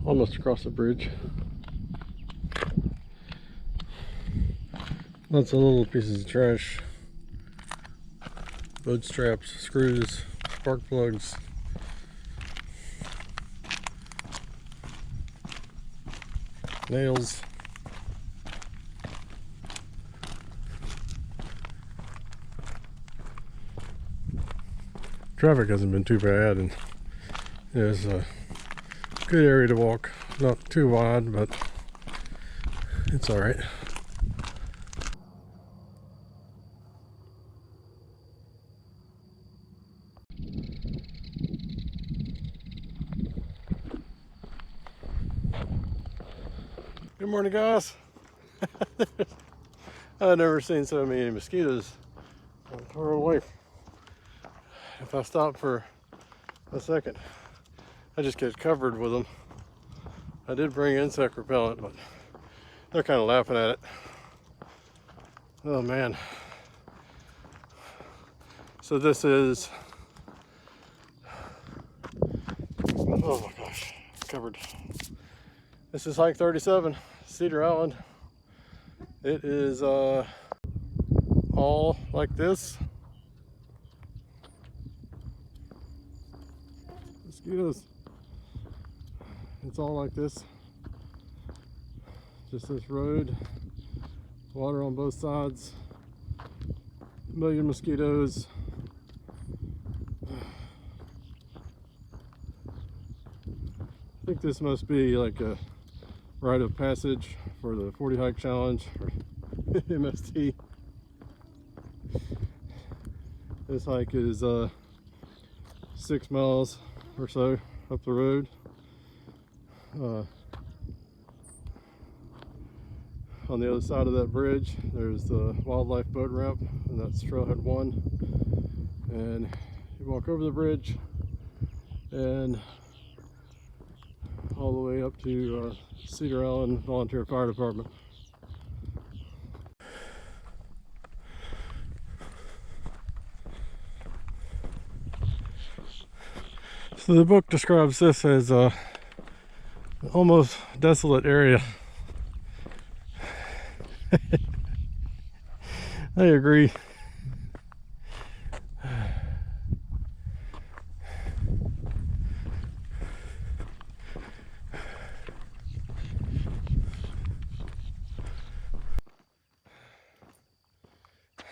almost across the bridge. Lots of little pieces of trash. Boat straps, screws, spark plugs. Nails. Traffic hasn't been too bad, and there's a good area to walk. Not too wide, but it's all right. Good morning, guys. I've never seen so many mosquitoes far away. If I stop for a second, I just get covered with them. I did bring insect repellent, but they're kind of laughing at it. Oh man. So this is, oh my gosh, covered. This is hike 37, Cedar Island. It is all like this. Mosquitoes. It's all like this. Just this road, water on both sides, a million mosquitoes. I think this must be like a rite of passage for the 40 hike challenge or MST. This hike is 6 miles or so up the road. On the other side of that bridge there's the wildlife boat ramp, and that's trailhead 1, and you walk over the bridge and all the way up to Cedar Island Volunteer Fire Department. So the book describes this as a almost desolate area. I agree.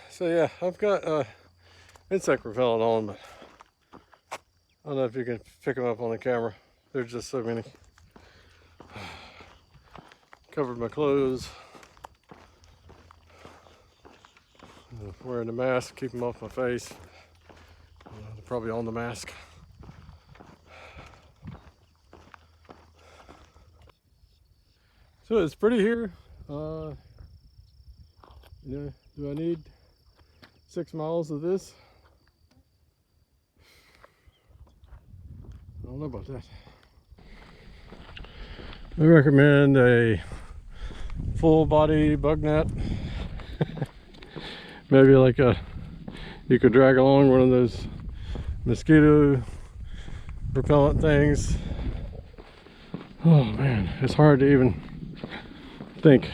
So yeah, I've got insect repellent on, but I don't know if you can pick them up on the camera. There's just so many. Covered my clothes. Wearing the mask, keep them off my face. They're probably on the mask. So it's pretty here. You know, do I need 6 miles of this? I don't know about that. I recommend a full body bug net. Maybe like you could drag along one of those mosquito repellent things. Oh man, it's hard to even think.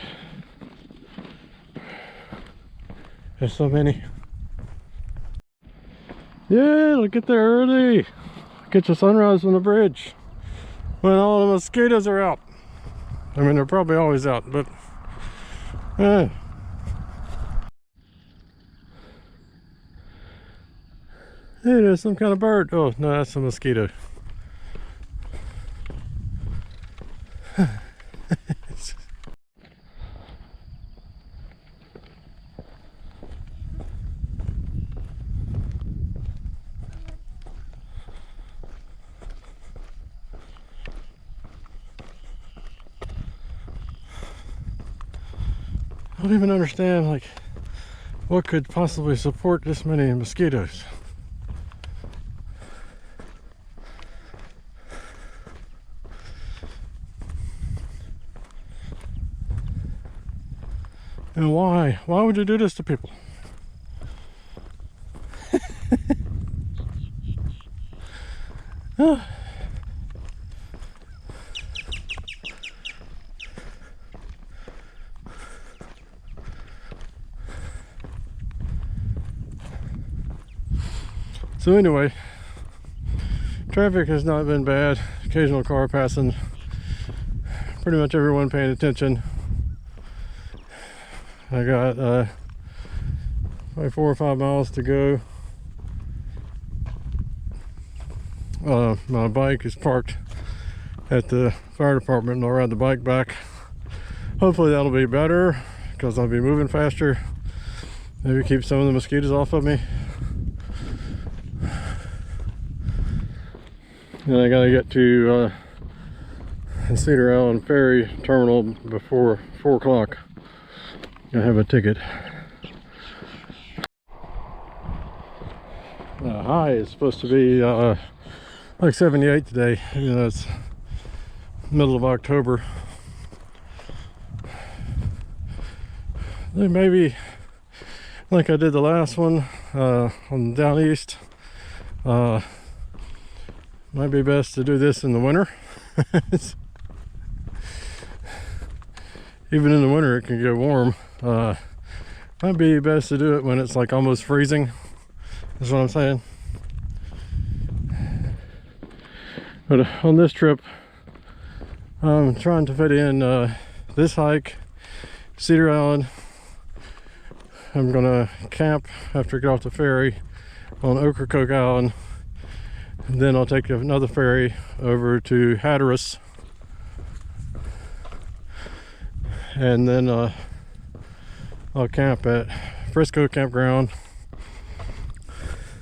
There's so many. Yeah, look, get there early. Get your sunrise on the bridge when all the mosquitoes are out. I mean, they're probably always out, but hey, there's some kind of bird. Oh no, that's a mosquito. I don't even understand, like, what could possibly support this many mosquitoes. And why? Why would you do this to people? So anyway, traffic has not been bad. Occasional car passing. Pretty much everyone paying attention. I got like 4 or 5 miles to go. My bike is parked at the fire department, and I'll ride the bike back. Hopefully that'll be better because I'll be moving faster. Maybe keep some of the mosquitoes off of me. And I gotta get to the Cedar Island ferry terminal before 4 o'clock. I have a ticket. High is supposed to be like 78 today. You know, it's middle of October. Maybe like I did the last one on down east. Might be best to do this in the winter. Even in the winter it can get warm. Might be best to do it when it's like almost freezing. That's what I'm saying. But on this trip, I'm trying to fit in this hike, Cedar Island. I'm gonna camp after I get off the ferry on Ocracoke Island. And then I'll take another ferry over to Hatteras. And then I'll camp at Frisco Campground.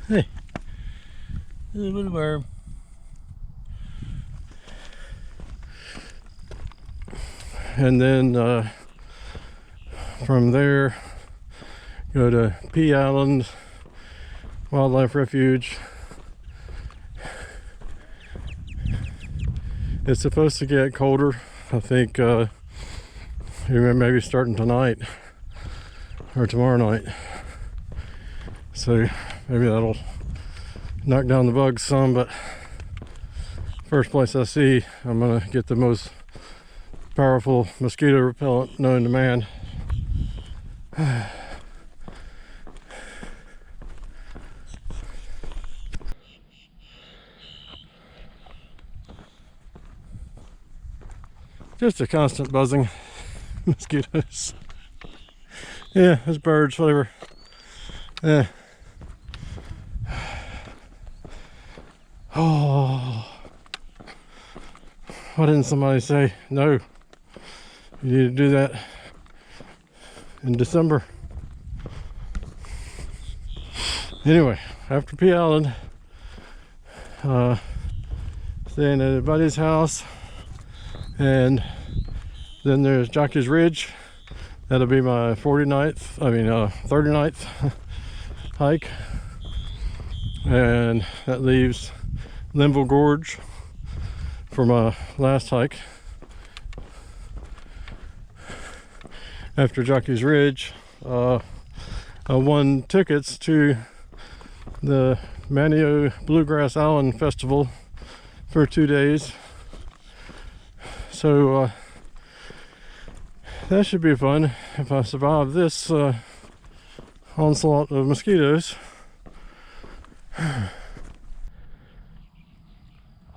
Hey, there's a little bird. And then from there go to P Island Wildlife Refuge. It's supposed to get colder. I think maybe starting tonight or tomorrow night. So maybe that'll knock down the bugs some, but first place I see, I'm gonna get the most powerful mosquito repellent known to man. Just a constant buzzing. Mosquitoes. Yeah, there's birds, whatever. Yeah. Oh. Why didn't somebody say no? You need to do that in December. Anyway, after P Island, staying at a buddy's house, and then there's Jockey's Ridge. That'll be my 39th hike, and that leaves Linville Gorge for my last hike. After Jockey's Ridge, I won tickets to the Manio Bluegrass Island Festival for 2 days. So that should be fun if I survive this onslaught of mosquitoes. And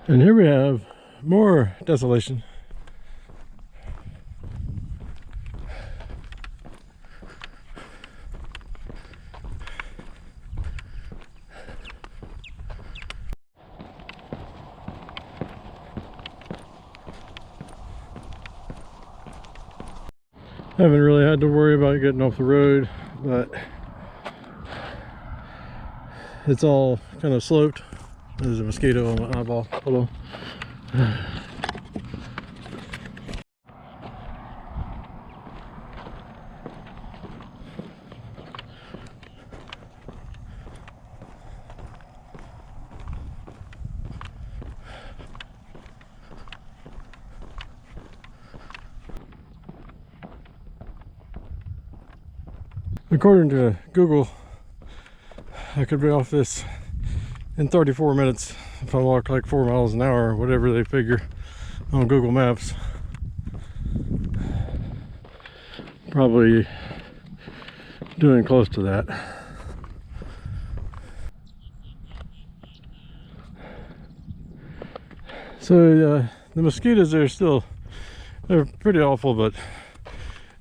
here we have more desolation. I haven't really had to worry about getting off the road, but it's all kind of sloped. There's a mosquito on my eyeball. Hold on. According to Google, I could be off this in 34 minutes if I walk like 4 miles an hour or whatever they figure on Google Maps. Probably doing close to that. So the mosquitoes are still, they're pretty awful, but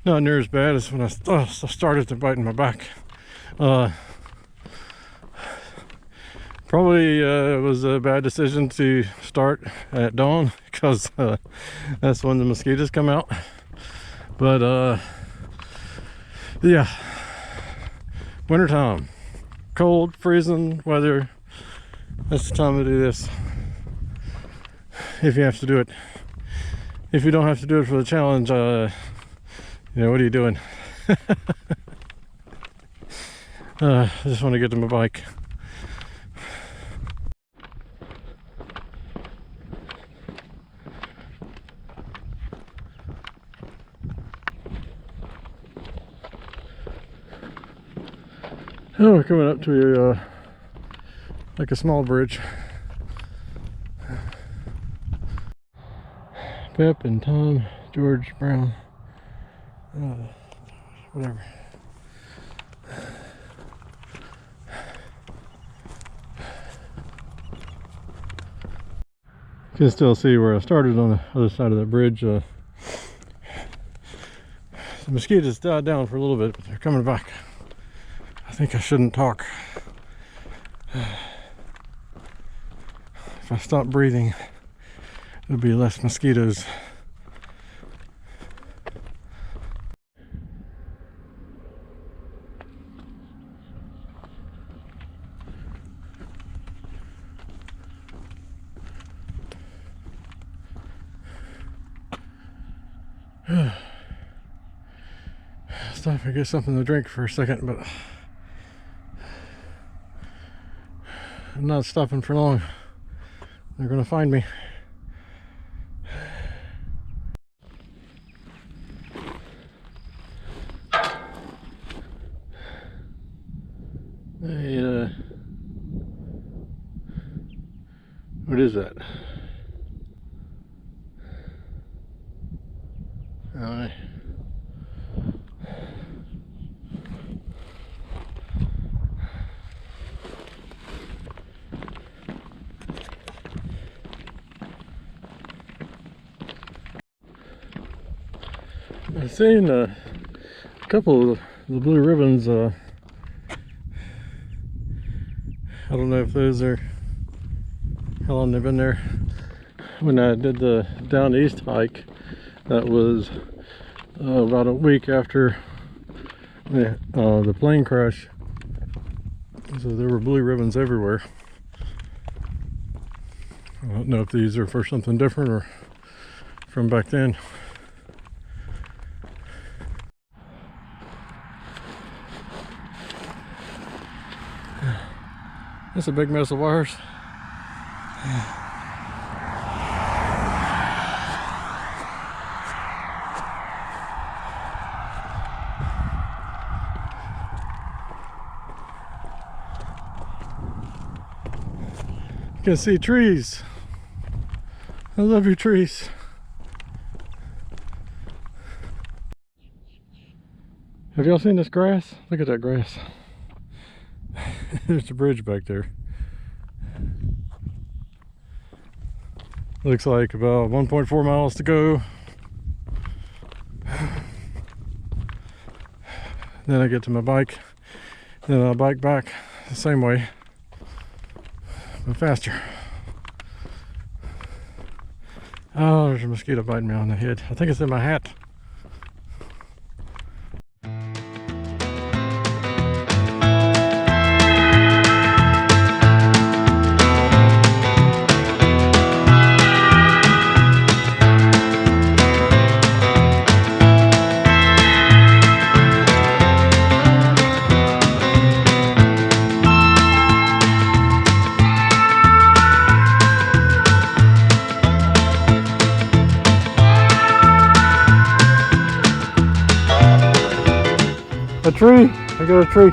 not near as bad as when I started to bite in my back. Probably it was a bad decision to start at dawn because that's when the mosquitoes come out. But yeah, wintertime, cold, freezing weather, that's the time to do this. If you have to do it. If you don't have to do it for the challenge, you know, what are you doing? I just want to get to my bike. Oh, we're coming up to a like a small bridge. Pep and Tom, George, Brown, whatever. You can still see where I started on the other side of that bridge. The mosquitoes died down for a little bit, but they're coming back. I think I shouldn't talk. If I stop breathing, there'll be less mosquitoes. Stop and get something to drink for a second, but I'm not stopping for long. They're gonna find me. Hey, what is that? Alright. I've seen a couple of the blue ribbons. I don't know if those are how long they've been there. When I did the down east hike, that was about a week after the plane crash. So there were blue ribbons everywhere. I don't know if these are for something different or from back then. That's a big mess of wires. You can see trees. I love your trees. Have y'all seen this grass? Look at that grass. There's a bridge back there. Looks like about 1.4 miles to go. Then I get to my bike. Then I'll bike back the same way, but faster. Oh, there's a mosquito biting me on the head. I think it's in my hat. A tree! I got a tree.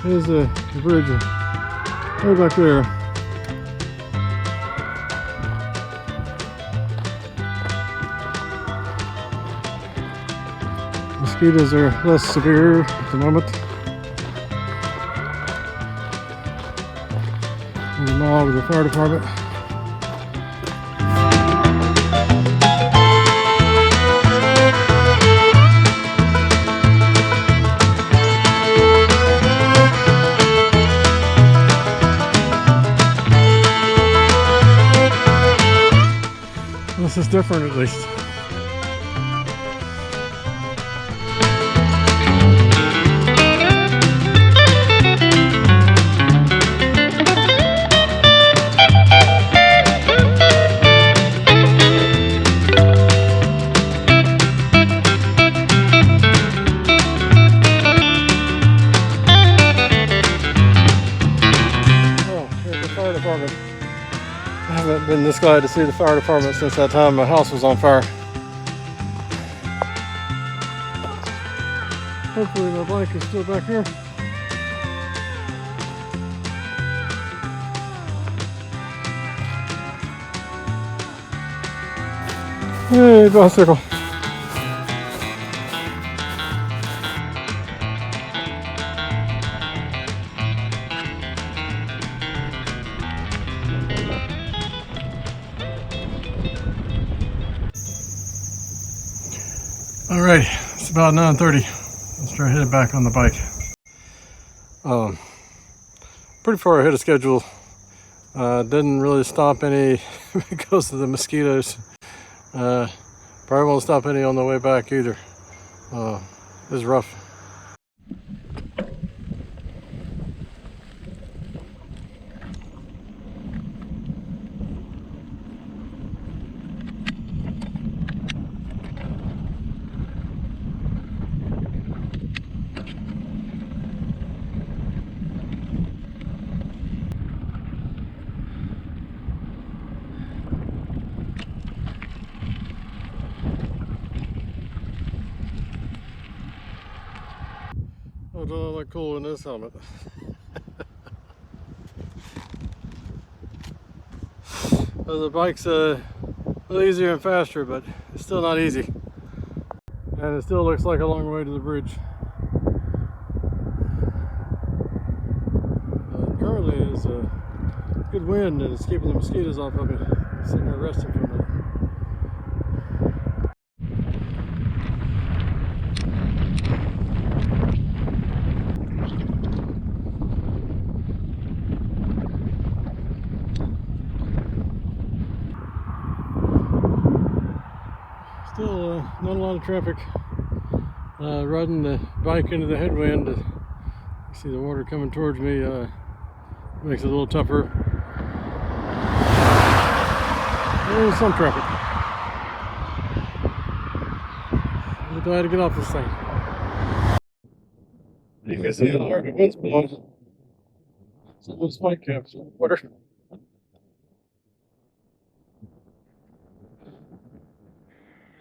There's the bridge way back there. Mosquitoes are less severe at the moment. call to the fire department. This is different at least. I haven't been this glad to see the fire department since that time my house was on fire. Hopefully my bike is still back here. Hey, bicycle. Alright, it's about 9:30. Let's try heading back on the bike. Pretty far ahead of schedule. Didn't really stop any because of the mosquitoes. Probably won't stop any on the way back either. It's rough. I don't look cool in this helmet. Well, the bike's a little easier and faster, but it's still not easy. And it still looks like a long way to the bridge. Currently is a good wind and it's keeping the mosquitoes off of me. I'm sitting there resting from that. Still not a lot of traffic. Riding the bike into the headwind, you see the water coming towards me, makes it a little tougher. There's some traffic. I'm glad to get off this thing. You can see the wind's blowing. Some of those spike caps on water.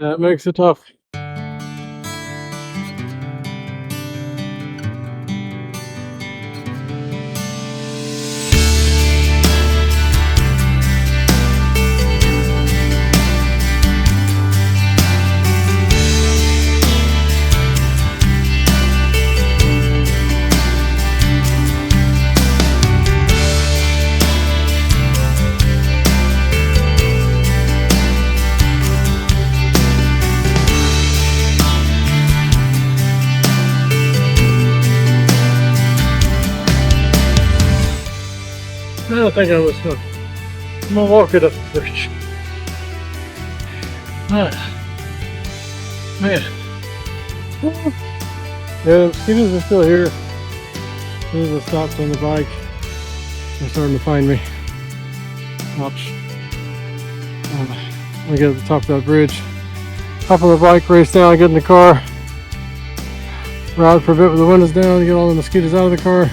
That makes it tough. I don't think I was going to. I'm going to walk it up the bridge. Man. Yeah, the mosquitoes are still here. As soon as I stopped on the bike, they're starting to find me. Ouch. I get to the top of that bridge. Hop on the bike, race down, get in the car. Ride for a bit with the windows down, get all the mosquitoes out of the car.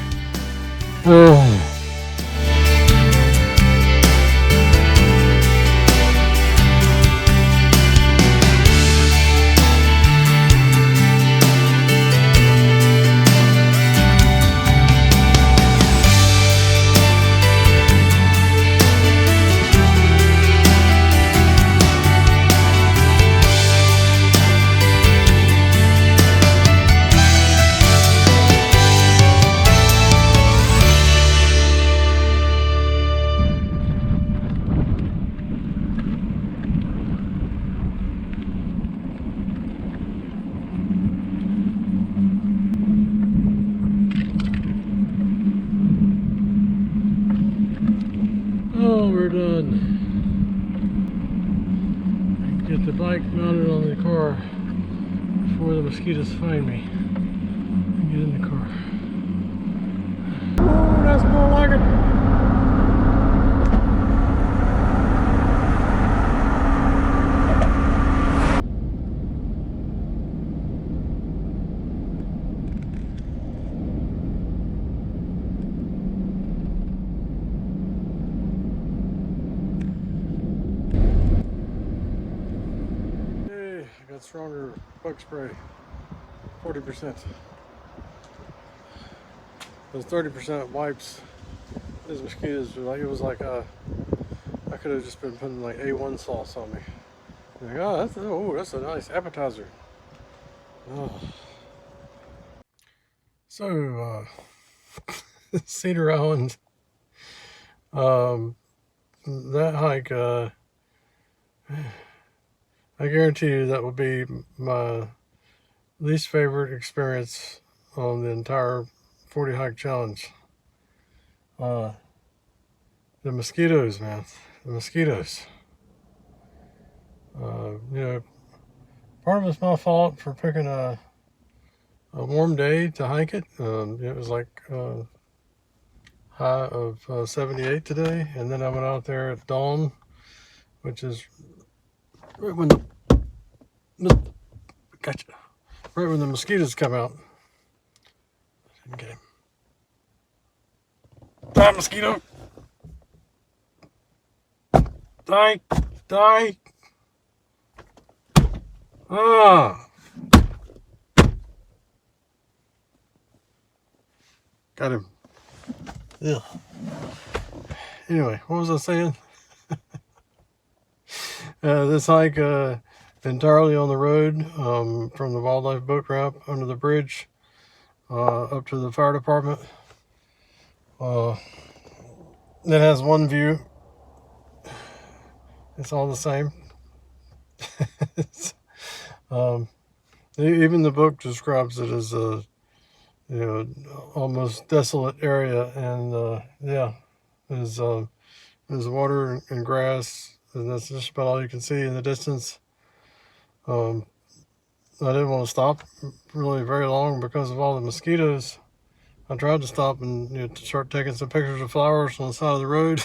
Well, we're done. Get the bike mounted on the car before the mosquitoes find me and get in the car. Oh, that's more like it. Hey, I got stronger bug spray, 40%. Those 30% wipes these mosquitoes. Like, it was like I could have just been putting like A1 sauce on me. Like, oh, that's a nice appetizer. Oh. So, Cedar Island, that hike, I guarantee you that would be my least favorite experience on the entire 40 hike challenge. The mosquitoes, man, the mosquitoes. Part of it's my fault for picking a warm day to hike it. It was like high of 78 today, and then I went out there at dawn, which is right when the right when the mosquitoes come out. Didn't get him. Die, mosquito! Die! Die! Ah! Got him. Yeah. Anyway, what was I saying? This hike entirely on the road, from the wildlife boat ramp under the bridge up to the fire department. It has one view. It's all the same. Even the book describes it as a almost desolate area, and yeah, there's water and grass, and that's just about all you can see in the distance. I didn't want to stop really very long because of all the mosquitoes. I tried to stop and start taking some pictures of flowers on the side of the road.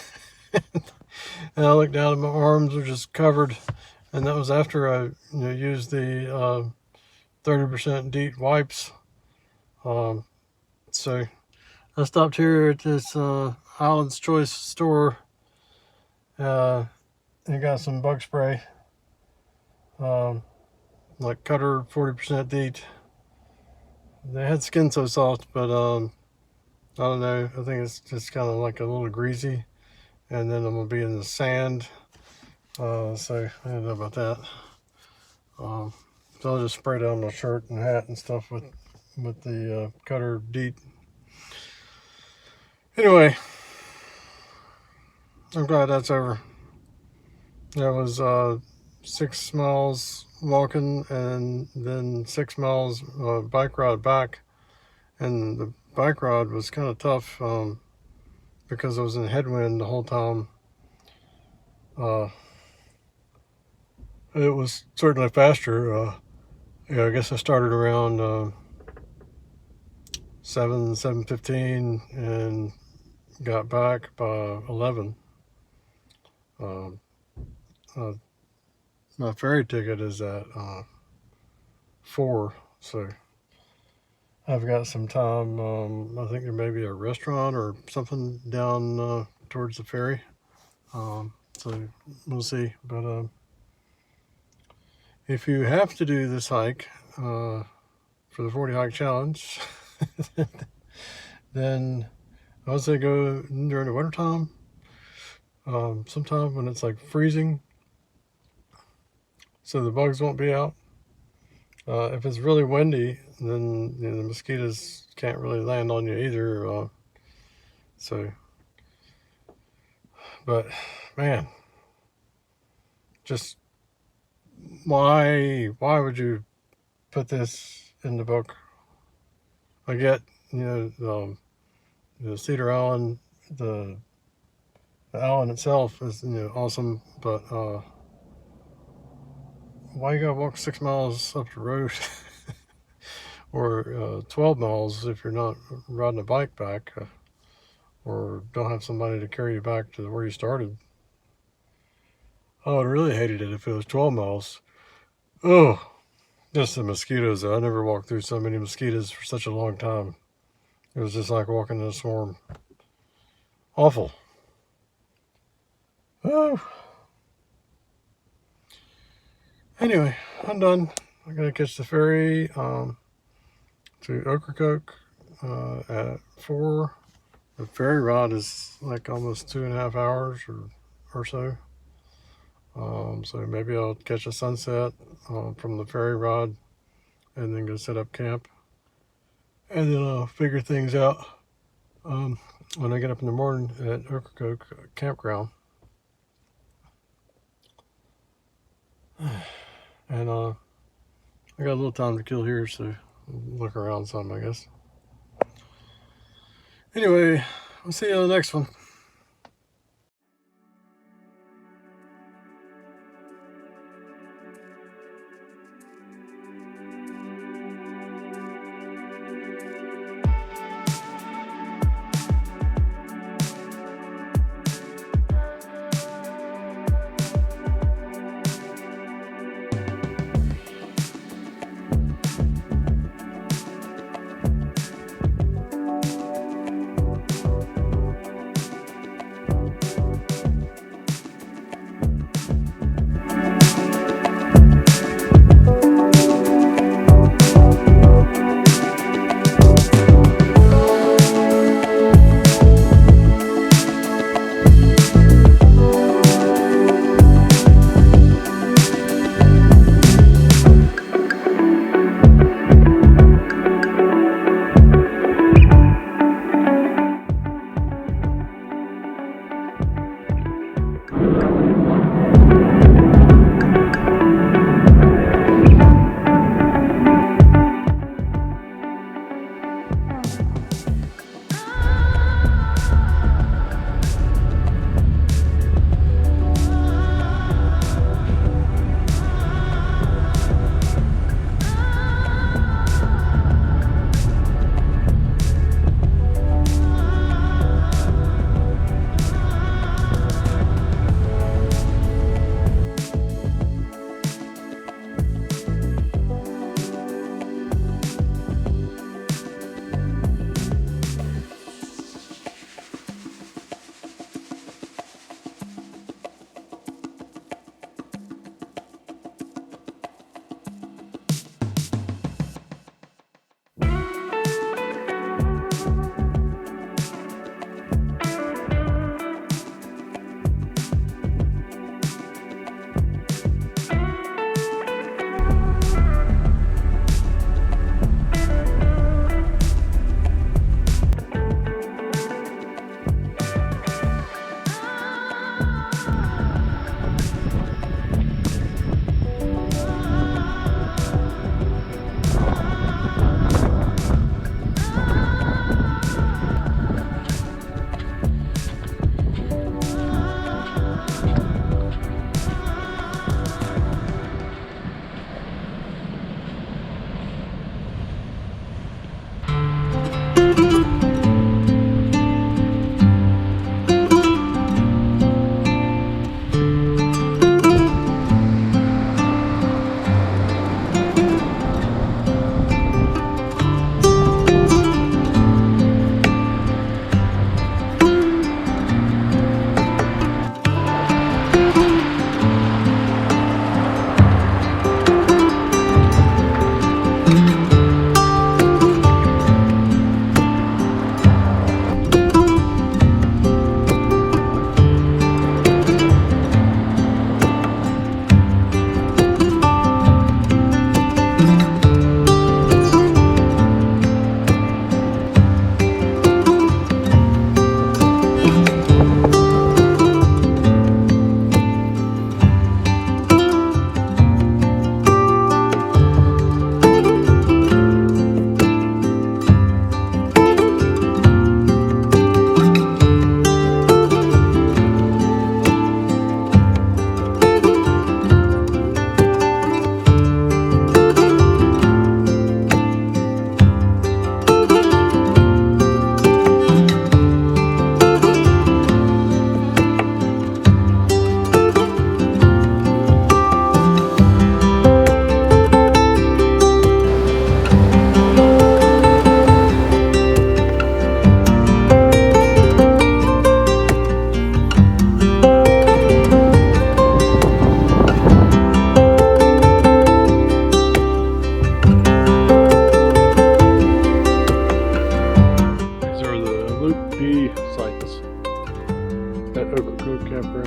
And I looked down and my arms were just covered, and that was after I used the 30% DEET wipes. So I stopped here at this Island's Choice store and got some bug spray, like Cutter 40% DEET. They had Skin So Soft, but I don't know, I think it's just kind of like a little greasy, and then I'm gonna be in the sand, so I don't know about that. So I'll just spray down my shirt and hat and stuff with the Cutter DEET. Anyway, I'm glad that's over. That was 6 miles walking and then 6 miles bike ride back, and the bike ride was kind of tough because I was in headwind the whole time. It was certainly faster. I guess I started around 7:15 and got back by 11. My ferry ticket is at 4, so I've got some time. I think there may be a restaurant or something down towards the ferry, so we'll see. But if you have to do this hike for the 40 hike challenge, then I would say go during the winter time, sometime when it's like freezing, so the bugs won't be out. If it's really windy, then the mosquitoes can't really land on you either. But man, just why would you put this in the book? I get Cedar Island, The island itself is awesome, but why you gotta walk 6 miles up the road or 12 miles if you're not riding a bike back or don't have somebody to carry you back to where you started? I would really hated it if it was 12 miles. Oh, just the mosquitoes though. I never walked through so many mosquitoes for such a long time. It was just like walking in a swarm. Awful. Oh. Anyway, I'm done. I'm gonna catch the ferry to Ocracoke at 4. The ferry ride is like almost 2.5 hours or so. So maybe I'll catch a sunset from the ferry ride and then go set up camp. And then I'll figure things out when I get up in the morning at Ocracoke campground. And I got a little time to kill here, so look around some, I guess. Anyway, we'll see you on the next one.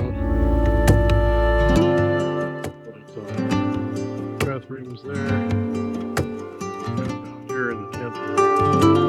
around. Bathrooms there. Down here in the temple.